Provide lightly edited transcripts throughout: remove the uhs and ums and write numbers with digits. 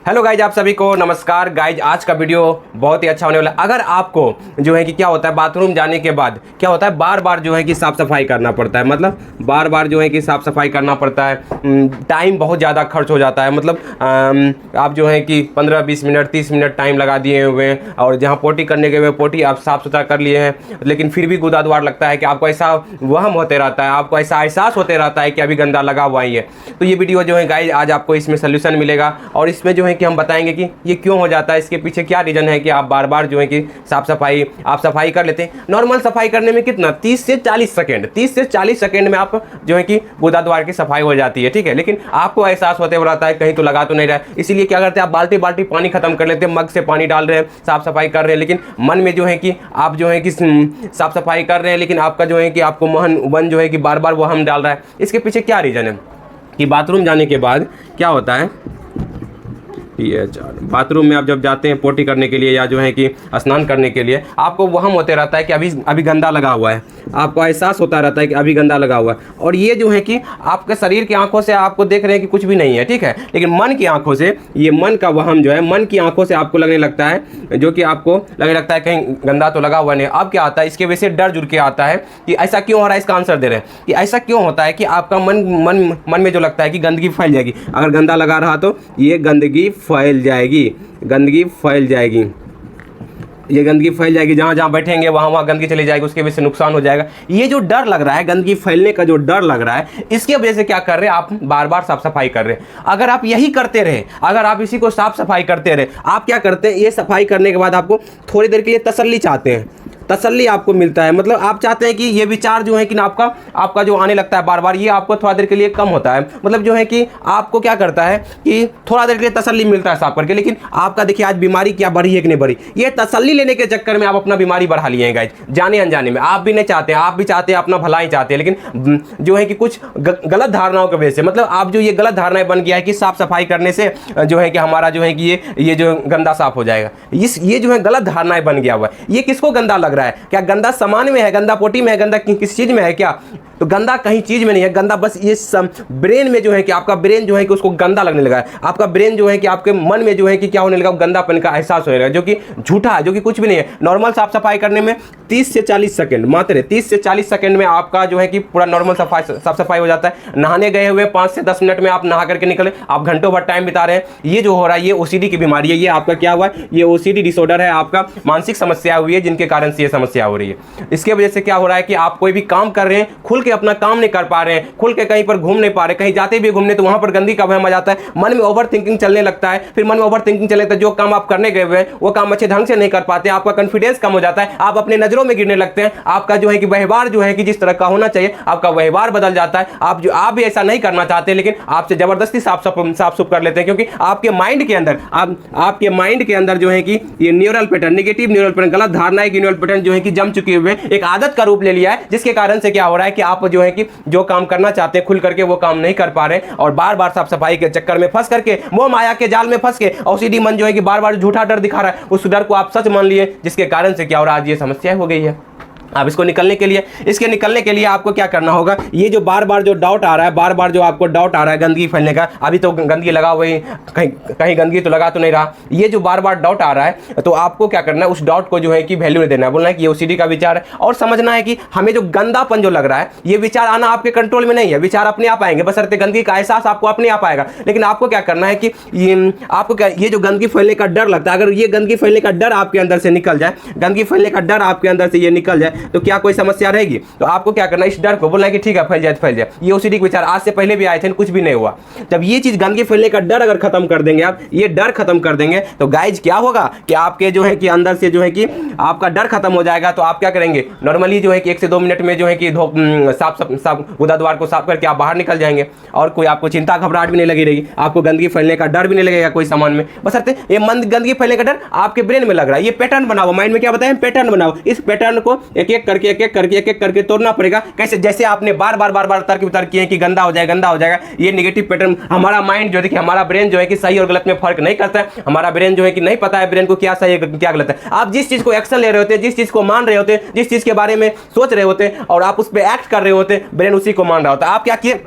Hello guys, आप सभी को नमस्कार। गाइज आज का वीडियो बहुत ही अच्छा होने वाला है। अगर आपको जो है कि क्या होता है, बाथरूम जाने के बाद क्या होता है, बार बार जो है कि साफ़ सफाई करना पड़ता है, मतलब बार बार जो है कि साफ़ सफाई करना पड़ता है, टाइम बहुत ज़्यादा खर्च हो जाता है। मतलब आप जो है कि 15-20 मिनट 30 मिनट टाइम लगा दिए हुए हैं और जहाँ पोटी करने के हुए पोटी आप साफ़ सुथरा कर लिए हैं, लेकिन फिर भी गुदाद्वार लगता है कि आपको ऐसा वहम होते रहता है, आपको ऐसा एहसास होते रहता है कि अभी गंदा लगा हुआ ही है। तो ये वीडियो जो है गाइज आज आपको इसमें सोल्यूशन मिलेगा और इसमें जो है कि हम बताएंगे कि ये क्यों हो जाता है, इसके पीछे क्या रीज़न है कि आप बार बार जो है कि सफाई कर लेते हैं। नॉर्मल सफाई करने में कितना 30 से 40 सेकंड में आप जो है कि गुदाद्वार की सफाई हो जाती है, ठीक है। लेकिन आपको एहसास होते हुए रहता है कहीं तो लगा तो नहीं रहा है, इसीलिए क्या करते हैं आप बाल्टी बाल्टी पानी खत्म कर लेते हैं, मग से पानी डाल रहे हैं, साफ सफाई कर रहे हैं, लेकिन मन में जो है कि आप जो है कि साफ सफाई कर रहे हैं, लेकिन आपका जो है कि आपको मन जो है कि बार बार वो हम डाल रहा है। इसके पीछे क्या रीज़न है कि बाथरूम जाने के बाद क्या होता है, बाथरूम में आप जब जाते हैं पोटी करने के लिए या जो है कि स्नान करने के लिए, आपको वहम होते रहता है कि अभी गंदा लगा हुआ है, आपको एहसास होता रहता है कि अभी गंदा लगा हुआ है। और ये जो है कि आपके शरीर की आंखों से आपको देख रहे हैं कि कुछ भी नहीं है, ठीक है, लेकिन मन की आंखों से, ये मन का वहम जो है, मन की आंखों से आपको लगने लगता है, जो कि आपको लगने लगता है कहीं गंदा तो लगा हुआ नहीं। अब क्या आता है, इसके वजह से डर जुड़ के आता है कि ऐसा क्यों हो रहा है। इसका आंसर दे रहे हैं कि ऐसा क्यों होता है कि आपका मन में जो लगता है कि गंदगी फैल जाएगी, अगर गंदा लगा रहा तो ये गंदगी फैल जाएगी, ये गंदगी फैल जाएगी, जहाँ जहाँ बैठेंगे वहाँ गंदगी चली जाएगी, उसके वजह से नुकसान हो जाएगा। ये जो डर लग रहा है, गंदगी फैलने का जो डर लग रहा है, इसके वजह से क्या कर रहे हैं आप, बार बार साफ सफाई कर रहे हैं। अगर आप यही करते रहे, अगर आप इसी को साफ सफाई करते रहे, आप क्या करते हैं, ये सफाई करने के बाद आपको थोड़ी देर के लिए तसल्ली चाहते हैं, तसल्ली आपको मिलता है। मतलब आप चाहते हैं कि ये विचार जो है कि आपका जो आने लगता है बार बार, ये आपको थोड़ा देर के लिए कम होता है। मतलब जो है कि आपको क्या करता है कि थोड़ा देर के लिए तसल्ली मिलता है साफ करके, लेकिन आपका देखिए आज बीमारी क्या बढ़ी है कि नहीं बढ़ी, ये तसल्ली लेने के चक्कर में आप अपना बीमारी बढ़ा लिए हैं गाइज, जाने अनजाने में। आप भी नहीं चाहते हैं, आप भी चाहते हैं, अपना भलाई चाहते हैं, लेकिन जो है कि कुछ गलत धारणाओं की वजह से, मतलब आप जो ये गलत धारणाएं बन गया है कि साफ सफाई करने से जो है कि हमारा जो है कि ये जो गंदा साफ हो जाएगा, ये जो है गलत धारणाएं बन गया हुआ है। ये किसको गंदा लग रहा है, क्या गंदा सामान में है, गंदा पोटी में है, गंदा किस चीज में है क्या? तो गंदा कहीं चीज में नहीं है, गंदा बस ये ब्रेन में जो है कि आपका ब्रेन जो है कि उसको गंदा लगने लगा है। आपका ब्रेन जो है कि आपके मन में जो है कि क्या होने लगा, गंदापन का एहसास होने लगा, जो कि झूठा है, जो कि कुछ भी नहीं है। नॉर्मल साफ सफाई करने में 30 से 40 सेकंड, मात्र 30 से 40 सेकंड में आपका जो है कि पूरा नॉर्मल साफ सफाई हो जाता है। नहाने गए हुए 5 से 10 मिनट में आप नहा करके निकले, आप घंटों भर टाइम बिता रहे हैं। ये जो हो रहा है, ये ओसीडी की बीमारी है, ये आपका क्या हुआ है, ये ओसीडी डिसऑर्डर है, आपका मानसिक समस्या हुई है, जिनके कारण से ये समस्या हो रही है। इसके वजह से क्या हो रहा है कि आप कोई भी काम कर रहे हैं, खुल के अपना काम नहीं कर पा रहे हैं, खुल के कहीं पर घूम नहीं पा रहे, कहीं जाते भी घूमने तो वहां पर गंदगी का वहम आ जाता है, मन में ओवर थिंकिंग चलने लगता है, फिर मन में ओवर थिंकिंग चलने लगता है, जो काम आप करने गए हुए हैं वो काम अच्छे ढंग से नहीं कर पाते, आपका कॉन्फिडेंस कम हो जाता है, आप अपने नजरों में गिरने लगते हैं, आपका जो है कि व्यवहार जो है कि जिस तरह का होना चाहिए आपका व्यवहार बदल जाता है। आप भी ऐसा नहीं करना चाहते, लेकिन आपसे जबरदस्ती साफ सुफ कर लेते हैं, क्योंकि आपके माइंड के अंदर जो है कि ये neural pattern, negative neural pattern, गलत धारणा की न्यूरल पैटर्न जो है कि जम चुके हुए एक आदत का रूप ले लिया है, जिसके कारण से क्या हो रहा है कि आप जो है कि जो काम करना चाहते हैं खुल करके वो काम नहीं कर पा रहे हैं, और बार बार साफ सफाई के चक्कर में फंस करके, मोह माया के जाल में फंस के ओसीडी मन जो है कि बार बार झूठा डर दिखा रहा है, उस डर को आप सच मान लिए, जिसके कारण से क्या हो रहा है, आज ये समस्या हो गई है। अब इसके निकलने के लिए आपको क्या करना होगा, ये जो बार बार जो डाउट आ रहा है, बार बार जो आपको डाउट आ रहा है गंदगी फैलने का, अभी तो गंदगी लगा हुआ है, कहीं गंदगी तो लगा तो नहीं रहा, ये जो बार बार डाउट आ रहा है, तो आपको क्या करना है, उस डाउट को जो है कि वैल्यू नहीं देना है, बोलना है कि ये ओसीडी का विचार है, और समझना है कि हमें जो गंदापन जो लग रहा है, ये विचार आना आपके कंट्रोल में नहीं है, विचार अपने आप आएंगे, बशर्ते गंदगी का एहसास आपको अपने आप आएगा। लेकिन आपको क्या करना है कि ये जो गंदगी फैलने का डर लगता है, अगर ये गंदगी फैलने का डर आपके अंदर से निकल जाए, गंदगी फैलने का डर आपके अंदर से ये निकल जाए, तो क्या कोई समस्या रहेगी? तो आपको क्या करना है, इस डर को बोलना है कि ठीक है, फैल जाए। ये ओसीडी के विचार आज से पहले भी आए थे, कुछ भी नहीं हुआ। जब ये चीज गंदगी फैलने का डर अगर खत्म कर देंगे, आप ये डर खत्म कर देंगे, तो गाइज क्या होगा कि आपके जो है कि अंदर से जो है कि आपका डर खत्म हो जाएगा। तो आप क्या करेंगे, नॉर्मली जो है कि 1 से 2 मिनट में जो है कि साफ गुदाद्वार को साफ करके आप बाहर निकल जाएंगे, और कोई आपको चिंता घबराहट भी नहीं लगी रहेगी, आपको गंदगी फैलने का डर भी नहीं लगेगा कोई सामान में। बशर्ते ये गंदगी फैलने का डर आपके ब्रेन में लग रहा है, ये पैटर्न बनाओ, माइंड में क्या बताएं, पैटर्न बनाओ। इस पैटर्न को एक एक करके तोड़ना पड़ेगा। कैसे? जैसे आपने बार बार तर्क वितर्क किए कि गंदा हो जाएगा, ये नेगेटिव पैटर्न, हमारा माइंड जो देखिए, हमारा ब्रेन जो है कि सही और गलत में फर्क नहीं करता है, हमारा ब्रेन जो है कि नहीं पता है ब्रेन को क्या सही है क्या गलत है। आप जिस चीज को एक्शन ले रहे होते हैं, जिस चीज को मान रहे होते हैं, जिस चीज के बारे में सोच रहे होते हैं, और आप उस पर एक्ट कर रहे होते हैं, ब्रेन उसी को मान रहा होता है। आप क्या किए,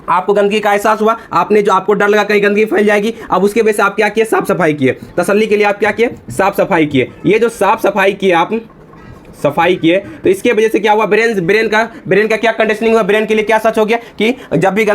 आपको गंदगी का एहसास हुआ, आपने जो आपको डर लगा कहीं गंदगी फैल जाएगी, अब उसके वजह से आप क्या किए, साफ सफाई किए, तसल्ली के लिए आप क्या किए, साफ सफाई किए। ये जो साफ सफाई किए आप, सफाई किए, तो इसके वजह से क्या हुआ, ब्रेन का क्या कंडीशनिंग हुआ, ब्रेन के लिए क्या सच हो गया कि जब भी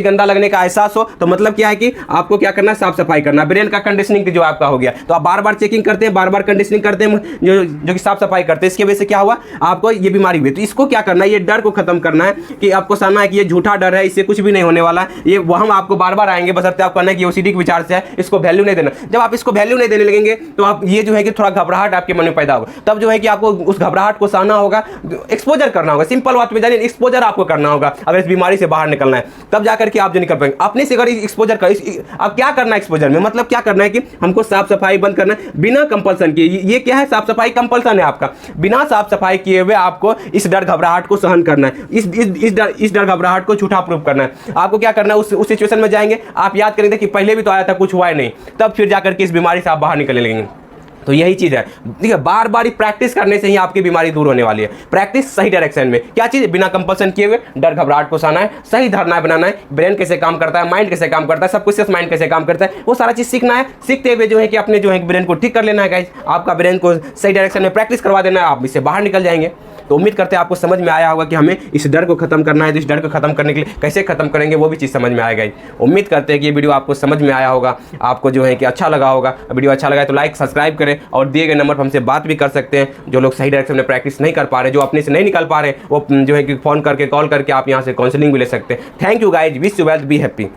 गंदा लगने का एहसास हो तो मतलब क्या है कि आपको क्या करना है, साफ सफाई करना। ब्रेन का कंडीशनिंग जो आपका हो गया, तो आप बार बार चेकिंग करते हैं, बार बार कंडीशनिंग करते हैं, जो कि साफ सफाई करते हैं। इसकी वजह से क्या हुआ, आपको ये बीमारी हुई। तो इसको क्या करना है, ये डर को खत्म करना है कि आपको समझना है कि ये झूठा डर है, इससे कुछ भी नहीं होने वाला है। ये वो हम आपको बार बार आएंगे, बशर्ते आप कहना है कि ओसीडी के विचार से है, इसको वैल्यू नहीं देना। जब आप इसको वैल्यू नहीं देने लगेंगे तो आप ये जो है कि थोड़ा घबराहट आपके मन में पैदा होगा, तब जो है कि आपको उस घबराहट को सहना होगा, एक्सपोजर करना होगा। सिंपल बात में जानिए, एक्सपोजर आपको करना होगा अगर इस बीमारी से बाहर निकलना है, तब जाकर के आप जो निकल पाएंगे। अपने से अगर एक्सपोजर कर, अब क्या करना है एक्सपोजर में, मतलब क्या करना है कि हमको साफ सफाई बंद करना है बिना कंपल्सन के। ये क्या है, साफ सफाई कंपल्सन है आपका, बिना साफ सफाई किए हुए आपको इस डर घबराहट को सहन करना है, इस डर घबराहट को झूठा प्रूफ करना है। आपको क्या करना है, उस सिचुएशन में जाएंगे, आप याद करेंगे कि पहले भी तो आया था, कुछ हुआ नहीं, तब फिर जाकर के इस बीमारी से आप बाहर निकलने लगेंगे। तो यही चीज़ है, देखिए बार बार प्रैक्टिस करने से ही आपकी बीमारी दूर होने वाली है। प्रैक्टिस सही डायरेक्शन में, क्या चीज़, बिना कंपल्सन किए हुए डर घबराहट को सहना है, सही धारणा बनाना है, ब्रेन कैसे काम करता है, माइंड कैसे काम करता है, सब कुछ माइंड कैसे काम करता है, वो सारा चीज़ सीखना है। सीखते हुए जो है कि अपने जो है ब्रेन को ठीक कर लेना है गाइस, आपका ब्रेन को सही डायरेक्शन में प्रैक्टिस करवा देना है, आप इससे बाहर निकल जाएंगे। तो उम्मीद करते हैं आपको समझ में आया होगा कि हमें इस डर को खत्म करना है। तो इस डर को खत्म करने के लिए कैसे खत्म करेंगे वो भी चीज़ समझ में आएगा। उम्मीद करते हैं कि ये वीडियो आपको समझ में आया होगा, आपको जो है कि अच्छा लगा होगा। वीडियो अच्छा लगा तो लाइक सब्सक्राइब करें, और दिए गए नंबर पर हमसे बात भी कर सकते हैं। जो लोग सही डायरेक्शन में प्रैक्टिस नहीं कर पा रहे, जो अपने से नहीं निकल पा रहे, वो जो है कि फ़ोन करके, कॉल करके आप यहाँ से काउंसलिंग भी ले सकते हैं। Thank you guys, wish you wealth, be happy.